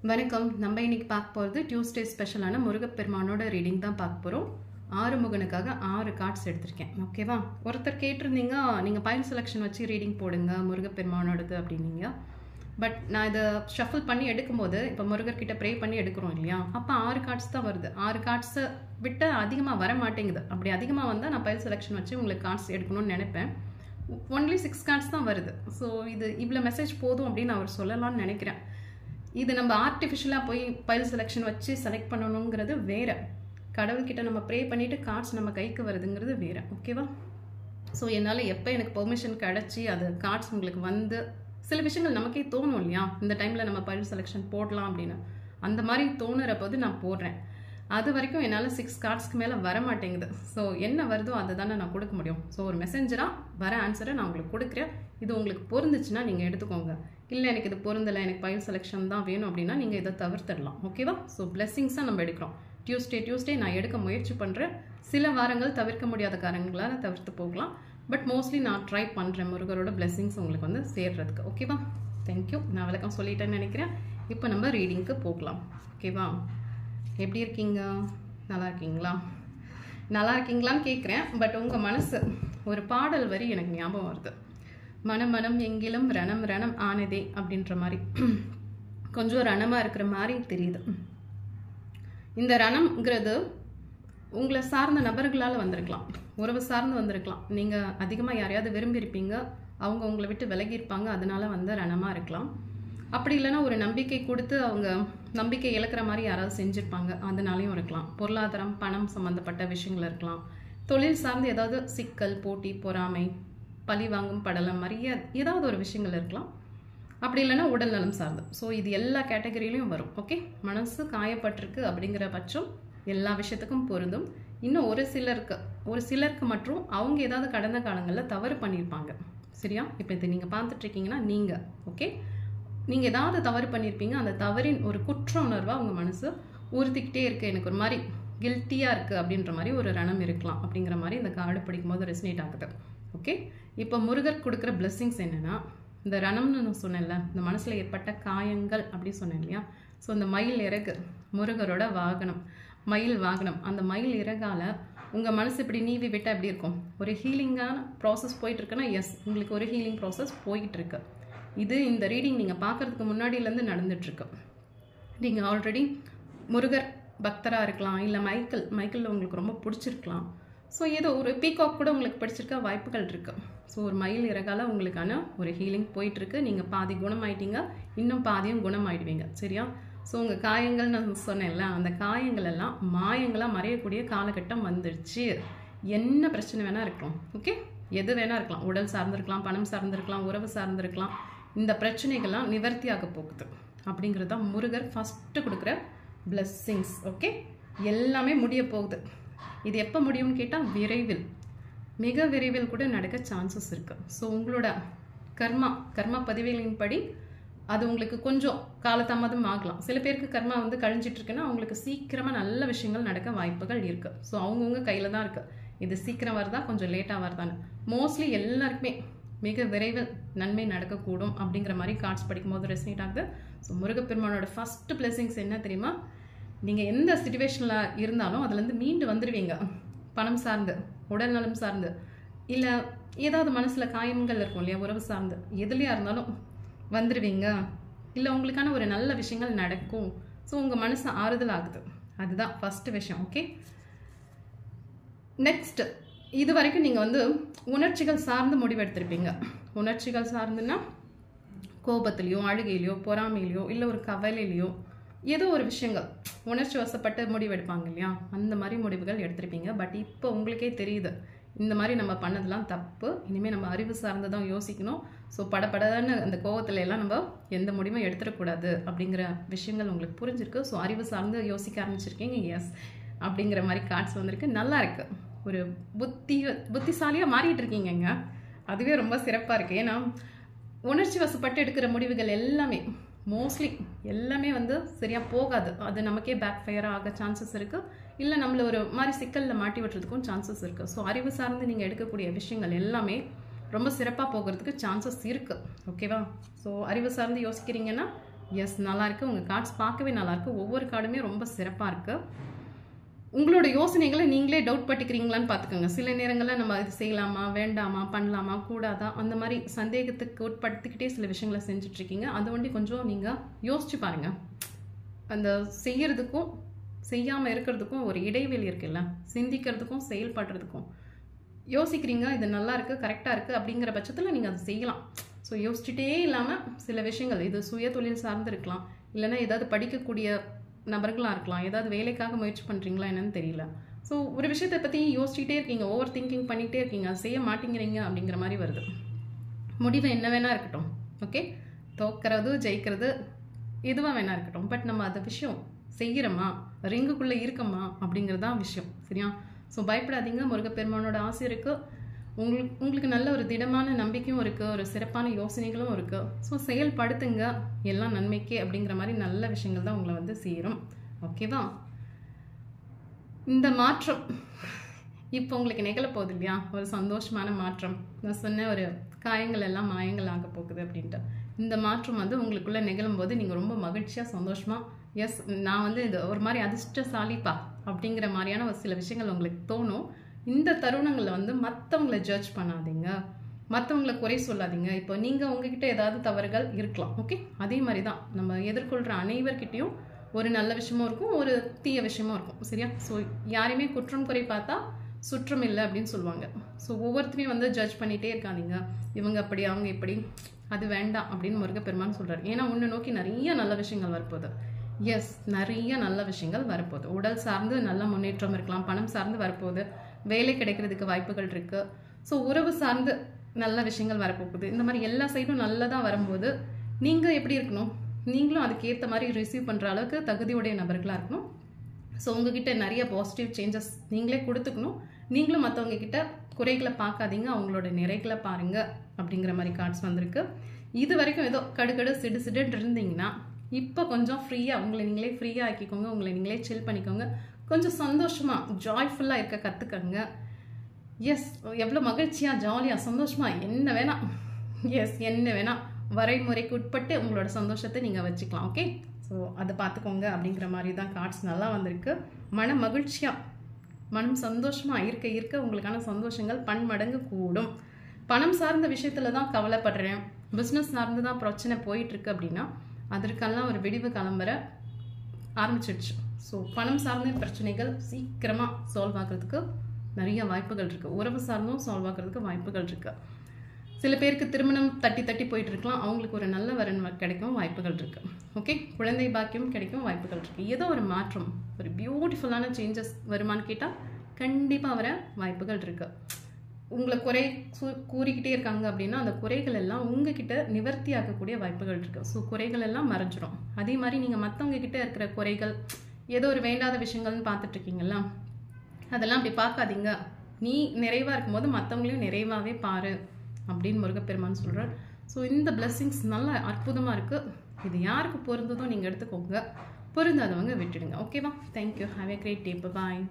வணக்கம். நம்ம இன்னைக்கு பார்க்க போகிறது டியூஸ்டே ஸ்பெஷலான முருகப்பெருமானோட ரீடிங் தான் பார்க்க போகிறோம். ஆறுமுகனுக்காக 6 கார்ட்ஸ் எடுத்திருக்கேன். ஓகேவா? ஒருத்தர் கேட்டிருந்தீங்க, நீங்கள் பைல் செலெக்ஷன் வச்சு ரீடிங் போடுங்க முருகப்பெருமானோடது அப்படின்னீங்க. பட் நான் இதை ஷஃபிள் பண்ணி எடுக்கும்போது, இப்போ முருகர்கிட்ட ப்ரே பண்ணி எடுக்கிறோம் இல்லையா, அப்போ 6 கார்ட்ஸ் தான் வருது. 6 கார்ட்ஸை விட்டு அதிகமாக வர மாட்டேங்குது. அப்படி அதிகமாக வந்தால் நான் பைல் செலெக்ஷன் வச்சு உங்களுக்கு கார்ட்ஸ் எடுக்கணும்னு நினைப்பேன். ஒன்லி 6 கார்ட்ஸ் தான் வருது. ஸோ இது இவ்வளோ மெசேஜ் போதும் அப்படின்னு அவர் சொல்லலாம்னு நினைக்கிறேன். இது நம்ம ஆர்டிஃபிஷியலாக போய் பைல் செலெக்ஷன் வச்சு செலக்ட் பண்ணணுங்கிறது வேறு. கடவுள்கிட்ட நம்ம ப்ரே பண்ணிவிட்டு கார்ட்ஸ் நம்ம கைக்கு வருதுங்கிறது வேறு. ஓகேவா? ஸோ என்னால் எப்போ எனக்கு பெர்மிஷன் கிடச்சி அது கார்ட்ஸ் உங்களுக்கு வந்து சில விஷயங்கள் நமக்கே தோணும் இல்லையா, இந்த டைமில் நம்ம பைல் செலெக்ஷன் போடலாம் அப்படின்னு. அந்த மாதிரி தோணுற போது நான் போடுறேன். அது வரைக்கும் என்னால் 6 கார்ட்ஸ்க்கு மேலே வர மாட்டேங்குது. ஸோ என்ன வருதோ அதை தானே நான் கொடுக்க முடியும். ஸோ ஒரு மெசேஞ்சராக வர ஆன்சரை நான் உங்களுக்கு கொடுக்குறேன். இது உங்களுக்கு பொருந்துச்சுன்னா நீங்கள் எடுத்துக்கோங்க. இல்லை எனக்கு இது பொருந்தலை, எனக்கு பைல் செலெக்ஷன் தான் வேணும் அப்படின்னா நீங்கள் இதை தவிர்த்துடலாம். ஓகேவா? ஸோ பிளெஸிங்ஸாக நம்ம எடுக்கிறோம். டியூஸ்டே நான் எடுக்க முயற்சி பண்ணுறேன். சில வாரங்கள் தவிர்க்க முடியாத காரணங்களால் தவிர்த்து போகலாம். பட் மோஸ்ட்லி நான் ட்ரை பண்ணுறேன் முருகரோட பிளெஸிங்ஸ் உங்களுக்கு வந்து சேர்றதுக்கு. ஓகேவா? தேங்க்யூ. நான் விளக்கம் சொல்லிட்டேன்னு நினைக்கிறேன். இப்போ நம்ம ரீடிங்க்கு போகலாம். ஓகேவா? எப்படி இருக்கீங்க? நல்லா இருக்கீங்களா? நல்லா இருக்கீங்களான்னு கேட்குறேன். பட் உங்கள் மனசு ஒரு பாடல் வரி எனக்கு ஞாபகம் வருது. மனம் மனம் எங்கிலும் ரணம் ரணம் ஆனதே அப்படின்ற மாதிரி கொஞ்சம் ரணமாக இருக்கிற மாதிரி தெரியுது. இந்த ரணம்ங்கிறது உங்களை சார்ந்த நபர்களால் வந்திருக்கலாம், உறவு சார்ந்து வந்திருக்கலாம். நீங்கள் அதிகமாக யாரையாவது விரும்பியிருப்பீங்க, அவங்க உங்களை விட்டு விலகி இருப்பாங்க, அதனால வந்து ரணமாக இருக்கலாம். அப்படி இல்லைன்னா ஒரு நம்பிக்கை கொடுத்து அவங்க நம்பிக்கை இழக்கிற மாதிரி யாராவது செஞ்சுருப்பாங்க, அதனாலையும் இருக்கலாம். பொருளாதாரம் பணம் சம்மந்தப்பட்ட விஷயங்கள் இருக்கலாம். தொழில் சார்ந்து ஏதாவது சிக்கல், போட்டி, பொறாமை, பழி வாங்கும் படலம் மாதிரி ஏதாவது ஒரு விஷயங்கள் இருக்கலாம். அப்படி இல்லைன்னா உடல் நலம் சார்ந்து. ஸோ இது எல்லா கேட்டகரியிலையும் வரும். ஓகே? மனசு காயப்பட்டிருக்கு அப்படிங்கிற பட்சம் எல்லா விஷயத்துக்கும் பொருந்தும். இன்னும் ஒரு சிலருக்கு மற்றும் அவங்க ஏதாவது கடந்த காலங்களில் தவறு பண்ணியிருப்பாங்க. சரியா? இப்போ இதை நீங்கள் பார்த்துட்ருக்கீங்கன்னா நீங்கள் ஓகே, நீங்கள் ஏதாவது தவறு பண்ணியிருப்பீங்க. அந்த தவறின் ஒரு குற்ற உணர்வாக உங்கள் மனசு உறுத்திக்கிட்டே இருக்குது, எனக்கு ஒரு மாதிரி கில்ட்டியாக இருக்குது அப்படின்ற மாதிரி ஒரு ரணம் இருக்கலாம். அப்படிங்கிற மாதிரி இந்த கார்டு படிக்கும்போது ரெசனேட் ஆகுது. ஓகே? இப்போ முருகர் கொடுக்குற பிளெஸிங்ஸ் என்னென்னா, இந்த ரணம்னு நான் சொன்னேன்ல, இந்த மனசில் ஏற்பட்ட காயங்கள் அப்படி சொன்னேன் இல்லையா. ஸோ இந்த மயில் இறகு முருகரோட வாகனம், மயில் வாகனம். அந்த மயில் இறகால் உங்கள் மனசு இப்படி நீவி விட்டால் எப்படி இருக்கும்? ஒரு ஹீலிங்கான ப்ராசஸ் போயிட்டுருக்குன்னா எஸ், உங்களுக்கு ஒரு ஹீலிங் ப்ராசஸ் போயிட்டுருக்கு. இது இந்த ரீடிங் நீங்கள் பார்க்குறதுக்கு முன்னாடியிலேருந்து நடந்துகிட்ருக்கு. நீங்கள் ஆல்ரெடி முருகர் பக்தராக இருக்கலாம், இல்லை மைக்கேல் உங்களுக்கு ரொம்ப பிடிச்சிருக்கலாம். ஸோ ஏதோ ஒரு பீகாக் கூட உங்களுக்கு பிடிச்சிருக்க வாய்ப்புகள் இருக்குது. ஸோ ஒரு மயில் இறகால உங்களுக்கான ஒரு ஹீலிங் போயிட்டுருக்கு. நீங்கள் பாதி குணமாயிட்டீங்க, இன்னும் பாதியும் குணமாயிடுவீங்க. சரியா? ஸோ உங்கள் காயங்கள் நான் சொன்னேன்ல, அந்த காயங்கள் எல்லாம் மாயங்களாக மறையக்கூடிய காலகட்டம் வந்துடுச்சு. என்ன பிரச்சனை வேணால் இருக்கலாம். ஓகே? எது வேணால் இருக்கலாம். உடல் சார்ந்திருக்கலாம், பணம் சார்ந்திருக்கலாம், உறவு சார்ந்திருக்கலாம். இந்த பிரச்சனைகள்லாம் நிவர்த்தியாக போகுது. அப்படிங்கிறது தான் முருகர் ஃபஸ்ட்டு கொடுக்குற பிளெஸ்ஸிங்ஸ். ஓகே? எல்லாமே முடிய போகுது. இது எப்போ முடியும்னு கேட்டால் விரைவில், மிக விரைவில் கூட நடக்க சான்சஸ் இருக்குது. ஸோ உங்களோட கர்மா பதிவுகளின்படி அது உங்களுக்கு கொஞ்சம் காலதாமதம் ஆகலாம். சில பேருக்கு கர்மா வந்து கழிஞ்சிட்ருக்குன்னா அவங்களுக்கு சீக்கிரமாக நல்ல விஷயங்கள் நடக்க வாய்ப்புகள் இருக்குது. ஸோ அவங்கவுங்க கையில் தான் இருக்குது. இது சீக்கிரம் வருதா, கொஞ்சம் லேட்டாக வருதான்னு. மோஸ்ட்லி எல்லாருக்குமே மிக விரைவில் நன்மை நடக்கக்கூடும் அப்படிங்கிற மாதிரி கார்ட்ஸ் படிக்கும்போது ரெசனேட் ஆகுது. ஸோ முருகப்பெருமானோட ஃபஸ்ட்டு பிளெஸிங்ஸ் என்ன தெரியுமா? நீங்கள் எந்த சிச்சுவேஷனில் இருந்தாலும் அதுலேருந்து மீண்டு வந்துடுவீங்க. பணம் சார்ந்து, உடல் நலம் சார்ந்து, இல்லை ஏதாவது மனசில் காயங்கள் இருக்கும் இல்லையா, உறவு சார்ந்து, எதுலையா இருந்தாலும் வந்துடுவீங்க. இல்லை உங்களுக்கான ஒரு நல்ல விஷயங்கள் நடக்கும். ஸோ உங்கள் மனசு ஆறுதல் ஆகுது. அதுதான் ஃபஸ்ட்டு விஷயம். ஓகே? நெக்ஸ்ட்டு, இது வரைக்கும் நீங்கள் வந்து உணர்ச்சிகள் சார்ந்து முடிவெடுத்திருப்பீங்க. உணர்ச்சிகள் சார்ந்துன்னா கோபத்துலேயோ, அழுகையிலையோ, பொறாமையிலையோ, இல்லை ஒரு கவலையிலையோ ஏதோ ஒரு விஷயங்கள் உணர்ச்சி வசப்பட்டு முடிவெடுப்பாங்க இல்லையா, அந்த மாதிரி முடிவுகள் எடுத்திருப்பீங்க. பட் இப்போ உங்களுக்கே தெரியுது, இந்த மாதிரி நம்ம பண்ணதெல்லாம் தப்பு. இனிமேல் நம்ம அறிவு சார்ந்து தான் யோசிக்கணும். ஸோ படப்படன்னு அந்த கோவத்துல எல்லாம் நம்ம எந்த முடிவும் எடுத்துடக்கூடாது அப்படிங்கிற விஷயங்கள் உங்களுக்கு புரிஞ்சிருக்கு. ஸோ அறிவு சார்ந்து யோசிக்க ஆரம்பிச்சிருக்கீங்க. எஸ் அப்படிங்கிற மாதிரி கார்ட்ஸ் வந்திருக்கு. நல்லா இருக்கு. ஒரு புத்திசாலியாக மாறிட்டு இருக்கீங்கங்க. அதுவே ரொம்ப சிறப்பாக இருக்குது. ஏன்னா உணர்ச்சி வசப்பட்டு எடுக்கிற முடிவுகள் எல்லாமே மோஸ்ட்லி எல்லாமே வந்து சரியாக போகாது. அது நமக்கே பேக் ஃபயராக ஆக சான்சஸ் இருக்குது. இல்லை நம்மளை ஒரு மாதிரி சிக்கலில் மாட்டி விட்டுறதுக்கும் சான்சஸ் இருக்குது. ஸோ அறிவு சார்ந்து நீங்கள் எடுக்கக்கூடிய விஷயங்கள் எல்லாமே ரொம்ப சிறப்பாக போகிறதுக்கு சான்சஸ் இருக்குது. ஓகேவா? ஸோ அறிவு சார்ந்து யோசிக்கிறீங்கன்னா எஸ், நல்லாயிருக்கு. உங்கள் கார்ட்ஸ் பார்க்கவே நல்லாயிருக்கு. ஒவ்வொரு கார்டுமே ரொம்ப சிறப்பாக இருக்குது. உங்களோட யோசனைகளை நீங்களே டவுட் பட்டுக்கிறீங்களான்னு பார்த்துக்கோங்க. சில நேரங்களில் நம்ம இது செய்யலாமா, வேண்டாமா, பண்ணலாமா, கூடாதா, அந்த மாதிரி சந்தேகத்துக்கு உட்படுத்திக்கிட்டே சில விஷயங்களை செஞ்சிட்ருக்கீங்க. அது ஒண்டி கொஞ்சம் நீங்கள் யோசிச்சு பாருங்கள். அந்த செய்யறதுக்கும் செய்யாமல் இருக்கிறதுக்கும் ஒரு இடைவெளி இருக்குல்ல, சிந்திக்கிறதுக்கும் செயல்படுறதுக்கும். யோசிக்கிறீங்க, இது நல்லா இருக்குது, கரெக்டாக இருக்குது அப்படிங்கிற பட்சத்தில் நீங்கள் அதை செய்யலாம். ஸோ யோசிச்சுட்டே இல்லாமல் சில விஷயங்கள், இது சுய தொழில் சார்ந்து இருக்கலாம், இல்லைன்னா ஏதாவது படிக்கக்கூடிய நபர்களாக இருக்கலாம், ஏதாவது வேலைக்காக முயற்சி பண்ணுறீங்களா என்னன்னு தெரியல. ஸோ ஒரு விஷயத்தை பற்றி யோசிச்சுட்டே இருக்கீங்க, ஓவர் திங்கிங் பண்ணிகிட்டே இருக்கீங்க, அதை செய்ய மாட்டேங்கிறீங்க அப்படிங்கிற மாதிரி வருது. முடிவு என்ன வேணா இருக்கட்டும், ஓகே, தோக்கிறது ஜெயிக்கிறது எதுவாக வேணா இருக்கட்டும், பட் நம்ம அந்த விஷயம் செய்கிறோமா, ரிங்குக்குள்ளே இருக்கோமா அப்படிங்கிறதான் விஷயம். சரியா? ஸோ பயப்படாதீங்க. முருகப்பெருமானோட ஆசை இருக்குது. உங்களுக்கு நல்ல ஒரு திடமான நம்பிக்கையும் இருக்குது, ஒரு சிறப்பான யோசனைகளும் இருக்குது. ஸோ செயல்படுத்துங்க, எல்லாம் நன்மைக்கே அப்படிங்கிற மாதிரி நல்ல விஷயங்கள் தான் உங்களை வந்து சேரும். ஓகேவா? இந்த மாற்றம் இப்போ உங்களுக்கு நிகழப்போகுது இல்லையா, ஒரு சந்தோஷமான மாற்றம். நான் சொன்ன ஒரு காயங்கள் எல்லாம் மாயங்கள் ஆக போகுது அப்படின்ட்டு. இந்த மாற்றம் வந்து உங்களுக்குள்ளே நிகழும்போது நீங்கள் ரொம்ப மகிழ்ச்சியாக சந்தோஷமாக, எஸ் நான் வந்து இது ஒரு மாதிரி அதிர்ஷ்டசாலிப்பா அப்படிங்கிற மாதிரியான ஒரு சில விஷயங்கள் உங்களுக்கு தோணும். இந்த தருணங்களில் வந்து மற்றவங்களை ஜட்ஜ் பண்ணாதீங்க, மற்றவங்களை குறை சொல்லாதீங்க. இப்போ நீங்கள் உங்ககிட்ட ஏதாவது தவறுகள் இருக்கலாம், ஓகே, அதே மாதிரி தான் நம்ம எதிர்கொள்கிற அனைவர்கிட்டையும் ஒரு நல்ல விஷயமும் இருக்கும், ஒரு தீய விஷயமும் இருக்கும். சரியா? ஸோ யாரையுமே குற்றம் குறை பார்த்தா சுற்றம் இல்லை அப்படின்னு சொல்லுவாங்க. ஸோ ஒவ்வொருத்தரையும் வந்து ஜட்ஜ் பண்ணிகிட்டே இருக்காதீங்க, இவங்க அப்படி அவங்க இப்படி, அது வேண்டாம் அப்படின்னு முருகப்பெருமான் சொல்கிறார். ஏன்னா உன்னை நோக்கி நிறைய நல்ல விஷயங்கள் வரப்போகுது. எஸ், நிறைய நல்ல விஷயங்கள் வரப்போகுது. உடல் சார்ந்து நல்ல முன்னேற்றம் இருக்கலாம், பணம் சார்ந்து வரப்போகுது, வேலை கிடைக்கிறதுக்கு வாய்ப்புகள் இருக்குது. ஸோ உறவு சார்ந்து நல்ல விஷயங்கள் வரப்போகுது. இந்த மாதிரி எல்லா சைடும் நல்லதாக வரும்போது நீங்கள் எப்படி இருக்கணும், நீங்களும் அதுக்கேற்ற மாதிரி ரிசீவ் பண்ணுற அளவுக்கு தகுதியுடைய நபர்களாக இருக்கணும். ஸோ உங்ககிட்ட நிறைய பாசிட்டிவ் சேஞ்சஸ் நீங்களே கொடுத்துக்கணும். நீங்களும் மற்றவங்க கிட்ட குறைகளை பார்க்காதீங்க, அவங்களோட நிறைகளை பாருங்க அப்படிங்கிற மாதிரி கார்ட்ஸ் வந்திருக்கு. இது வரைக்கும் ஏதோ கடுகடு சிடு சிடுன்னு இருந்தீங்கன்னா இப்போ கொஞ்சம் ஃப்ரீயாக உங்களை நீங்களே ஃப்ரீயாக ஆக்கிக்கோங்க, உங்களை நீங்களே சில் பண்ணிக்கோங்க, கொஞ்சம் சந்தோஷமாக ஜாய்ஃபுல்லாக இருக்க கற்றுக்கங்க. எஸ், எவ்வளோ மகிழ்ச்சியாக ஜாலியாக சந்தோஷமாக என்ன வேணால், எஸ் என்ன வேணால் வரைமுறைக்கு உட்பட்டு உங்களோட சந்தோஷத்தை நீங்கள் வச்சுக்கலாம். ஓகே, ஸோ அதை பார்த்துக்கோங்க அப்படிங்கிற மாதிரி தான் கார்ட்ஸ் நல்லா வந்திருக்கு. மன மகிழ்ச்சியாக, மனம் சந்தோஷமாக இருக்க இருக்க உங்களுக்கான சந்தோஷங்கள் பன்மடங்கு கூடும். பணம் சார்ந்த விஷயத்தில் தான் கவலைப்படுறேன், பிஸ்னஸ் சார்ந்து தான் பிரச்சனை போயிட்டுருக்கு அப்படின்னா அதற்கெல்லாம் ஒரு விடிவு கிளம்புற ஆரம்பிச்சிடுச்சு. ஸோ பணம் சார்ந்த பிரச்சனைகள் சீக்கிரமாக சால்வ் ஆகிறதுக்கு நிறைய வாய்ப்புகள் இருக்குது. உறவு சார்ந்தும் சால்வ் ஆகிறதுக்கு வாய்ப்புகள் இருக்குது. சில பேருக்கு திருமணம் தட்டி தட்டி போயிட்டு இருக்கலாம், அவங்களுக்கு ஒரு நல்ல வரன் கிடைக்கும் வாய்ப்புகள் இருக்குது. ஓகே, குழந்தை பாக்கியம் கிடைக்கும் வாய்ப்புகள் இருக்குது. ஏதோ ஒரு மாற்றம், ஒரு பியூட்டிஃபுல்லான சேஞ்சஸ் வருமானு கேட்டால் கண்டிப்பாக வர வாய்ப்புகள் இருக்குது. உங்களை குறை கூறிக்கிட்டே இருக்காங்க அப்படின்னா அந்த குறைகள் எல்லாம் உங்ககிட்ட நிவர்த்தி ஆகக்கூடிய வாய்ப்புகள் இருக்குது. ஸோ குறைகள் எல்லாம் மறைஞ்சிடும். அதே மாதிரி நீங்கள் மற்றவங்க கிட்ட இருக்கிற குறைகள், ஏதோ ஒரு வேண்டாத விஷயங்கள்னு பார்த்துட்டு இருக்கீங்களா, அதெல்லாம் அப்படி பார்க்காதீங்க. நீ நிறைவாக இருக்கும்போது மற்றவங்களையும் நிறைவாகவே பாரு அப்படின்னு முருகப்பெருமான் சொல்கிறார். ஸோ இந்த பிளெஸ்ஸிங்ஸ் நல்லா அற்புதமாக இருக்குது. இது யாருக்கு பொருந்ததோ நீங்கள் எடுத்துக்கோங்க, பொருந்தாதவங்க விட்டுடுங்க. ஓகேவா? Thank you. Have a great day. Bye.